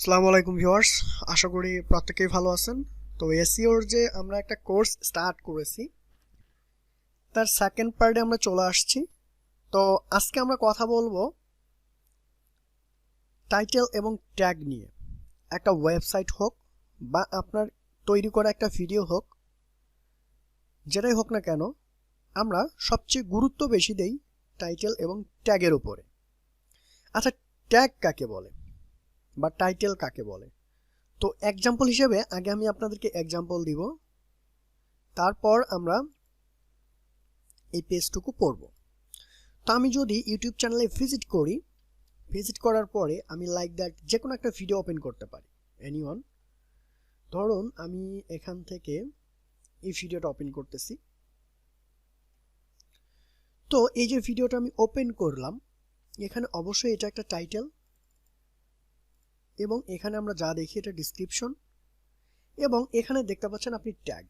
আসসালামু আলাইকুম ভিউয়ার্স, আশা করি প্রত্যেকেই ভালো আছেন। তো এসইওর যে আমরা একটা কোর্স স্টার্ট করেছি তার সেকেন্ড পার্টে আমরা চলে আসছি। তো আজকে আমরা কথা বলবো টাইটেল এবং ট্যাগ নিয়ে। একটা ওয়েবসাইট হোক বা আপনার তৈরি করা একটা ভিডিও হোক, যেটাই হোক না কেন, আমরা সবচেয়ে গুরুত্ব বেশি দেই টাইটেল এবং ট্যাগের উপরে। আচ্ছা, ট্যাগ কাকে বলে বা টাইটেল কাকে বলে? তো এক্সাম্পল হিসেবে আগে আমি আপনাদেরকে এক্সাম্পল দিব, তারপর আমরা এই পেজটুকু পড়ব। তো আমি যদি ইউটিউব চ্যানেলে ভিজিট করার পরে আমি লাইক দ্যাট যে কোনো একটা ভিডিও ওপেন করতে পারি, এনিওয়ান। ধরুন আমি এখান থেকে এই ভিডিওটা ওপেন করতেছি। তো এই যে ভিডিওটা আমি ওপেন করলাম, এখানে অবশ্যই এটা একটা টাইটেল এবং এখানে আমরা যা দেখি এটা ডিসক্রিপশন, এবং এখানে দেখতে পাচ্ছেন আপনি ট্যাগ।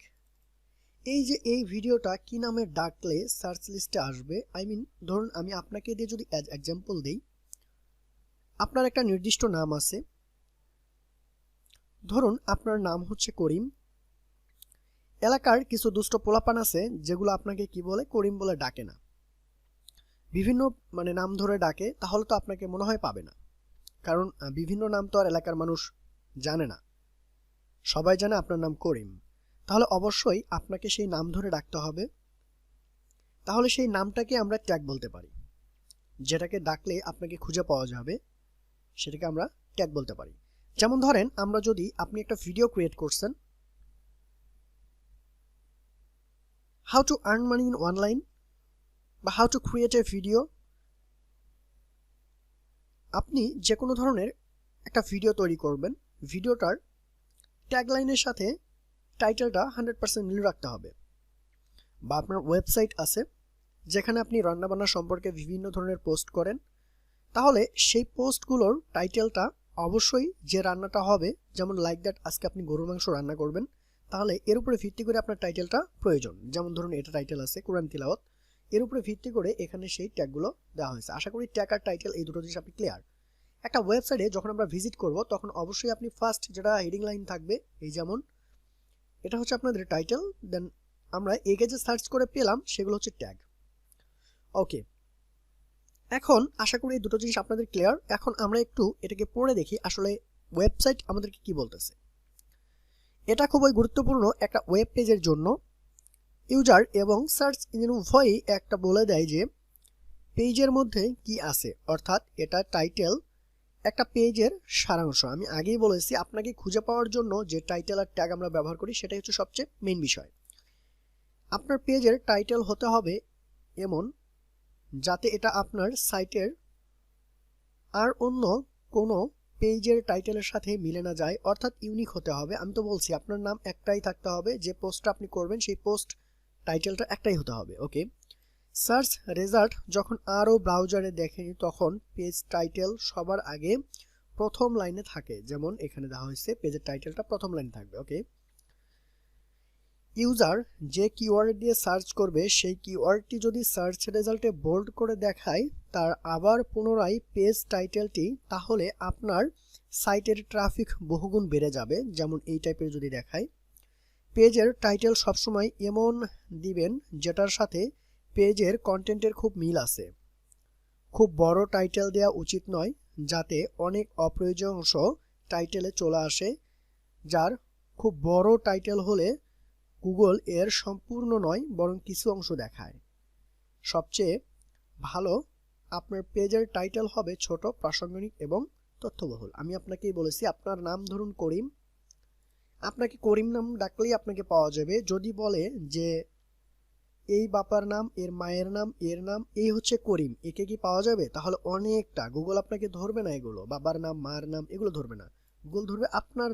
এই যে এই ভিডিওটা কি নামে ডাকলে সার্চ লিস্টে আসবে, ধরুন আমি আপনাকে দিয়ে যদি এক্সাম্পল দিই, আপনার একটা নির্দিষ্ট নাম আছে, ধরুন আপনার নাম হচ্ছে করিম। এলাকার কিছু দুষ্ট পোলাপান আছে যেগুলো আপনাকে কি বলে, করিম বলে ডাকে না, বিভিন্ন নাম ধরে ডাকে, তাহলে তো আপনাকে মনে হয় পাবে না, কারণ বিভিন্ন নাম তো আর এলাকার মানুষ জানে না, সবাই জানে আপনার নাম করিম। তাহলে অবশ্যই আপনাকে সেই নাম ধরে ডাকতে হবে। তাহলে সেই নামটাকে আমরা ট্যাগ বলতে পারি, যেটাকে ডাকলে আপনাকে খুঁজে পাওয়া যাবে, সেটাকে আমরা ট্যাগ বলতে পারি। যেমন ধরেন আপনি একটা ভিডিও ক্রিয়েট করছেন, how to earn money in online বা how to create a video. আপনি যে কোনো ধরনের একটা ভিডিও তৈরি করবেন, ভিডিওটার ট্যাগলাইনের সাথে টাইটেলটা 100% মিল রাখতে হবে। বা আপনার ওয়েবসাইট আছে যেখানে আপনি রান্নাবান্না সম্পর্কে বিভিন্ন ধরনের পোস্ট করেন, তাহলে সেই পোস্টগুলোর টাইটেলটা অবশ্যই যে রান্নাটা হবে, যেমন লাইক দ্যাট আজকে আপনি গরুর মাংস রান্না করবেন, তাহলে এর উপরে ভিত্তি করে আপনার টাইটেলটা প্রয়োজন। যেমন ধরুন এটা টাইটেল আছে কোরআন তিলাওয়াত, এর উপরে ভিত্তি করে এখানে সেই ট্যাগগুলো দেওয়া হয়েছে। আশা করি ট্যাগ আর টাইটেল এই দুটো জিনিস আপনি ক্লিয়ার। একটা ওয়েবসাইটে যখন আমরা ভিজিট করব তখন অবশ্যই আপনি ফার্স্ট যেটা হেডিং লাইন থাকবে, এই যেমন এটা হচ্ছে আপনাদের টাইটেল, দেন আমরা এগে যে সার্চ করে পেলাম সেগুলো হচ্ছে ট্যাগ। ওকে, এখন আশা করি এই দুটো জিনিস আপনাদের ক্লিয়ার। এখন আমরা একটু এটাকে পড়ে দেখি আসলে ওয়েবসাইট আমাদেরকে কি বলতেছে। এটা খুবই গুরুত্বপূর্ণ একটা ওয়েব পেজের জন্য। ইউজার এবং সার্চ ইঞ্জিন উভয়ই একটা বলে দেয় যে পেজের মধ্যে কি আছে, অর্থাৎ এটা টাইটেল একটা পেজের সারাংশ। আমি আগেই বলেছি আপনাকে খুঁজে পাওয়ার জন্য যে টাইটেল আর ট্যাগ আমরা ব্যবহার করি সেটাই হচ্ছে সবচেয়ে মেইন বিষয়। আপনার পেজের টাইটেল হতে হবে এমন যাতে এটা আপনার সাইটের আর অন্য কোনো পেজের টাইটেলের সাথে মিলে না যায়, অর্থাৎ ইউনিক হতে হবে। আমি তো বলছি আপনার নাম একটাই থাকতে হবে, যে পোস্টটা আপনি করবেন সেই পোস্ট টাইটেলটা একটাই হতে হবে। ওকে, সার্চ রেজাল্ট যখন আরও ব্রাউজারে দেখেনি তখন পেজ টাইটেল সবার আগে প্রথম লাইনে থাকে, যেমন এখানে দেওয়া হয়েছে পেজের টাইটেলটা প্রথম লাইনে থাকবে। ওকে, ইউজার যে কিওয়ার্ড দিয়ে সার্চ করবে সেই কিওয়ার্ডটি যদি সার্চ রেজাল্টে বোল্ড করে দেখায় তার আবার পুনরায় পেজ টাইটেলটি, তাহলে আপনার সাইটের ট্রাফিক বহুগুণ বেড়ে যাবে। যেমন এই টাইপের যদি দেখায়, পেজের টাইটেল সবসময় এমন দিবেন যেটার সাথে পেজের কন্টেন্টের খুব মিল আছে। খুব বড় টাইটেল দেওয়া উচিত নয়, যাতে অনেক অপ্রয়োজনীয় অংশ টাইটেলে চলে আসে, যার খুব বড় টাইটেল হলে গুগল এর সম্পূর্ণ নয় বরং কিছু অংশ দেখায়। সবচেয়ে ভালো আপনার পেজের টাইটেল হবে ছোট, প্রাসঙ্গিক এবং তথ্যবহুল। আমি আপনাকেই বলেছি আপনার নাম ধরুন করিম, আপনাকে করিম নাম ডাকলেই আপনাকে পাওয়া যাবে। যদি বলে যে এই বাবার নাম, এর মায়ের নাম, এর নাম, এই হচ্ছে করিম, একে কি পাওয়া যাবে? তাহলে অনেকটা গুগল আপনাকে ধরবে না, এগুলো বাবার নাম মার নাম এগুলো ধরবে না, গুগল ধরবে আপনার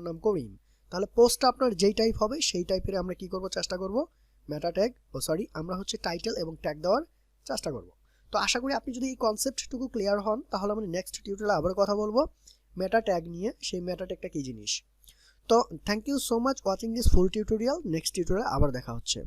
নাম করিম। তাহলে পোস্টটা আপনার যেই টাইপ হবে সেই টাইপের আমরা কি করব, চেষ্টা করব মেটা ট্যাগ আমরা হচ্ছে টাইটেল এবং ট্যাগ দেওয়ার চেষ্টা করব। তো আশা করি আপনি যদি এই কনসেপ্টটুকু ক্লিয়ার হন, তাহলে আমরা নেক্সট টিউটোরিয়ালে আবার কথা বলবো মেটা ট্যাগ নিয়ে, সেই মেটা ট্যাগটা কি জিনিস। তো thank you so much watching this full tutorial. Next টিউটোরিয়ালে আবার দেখা হচ্ছে।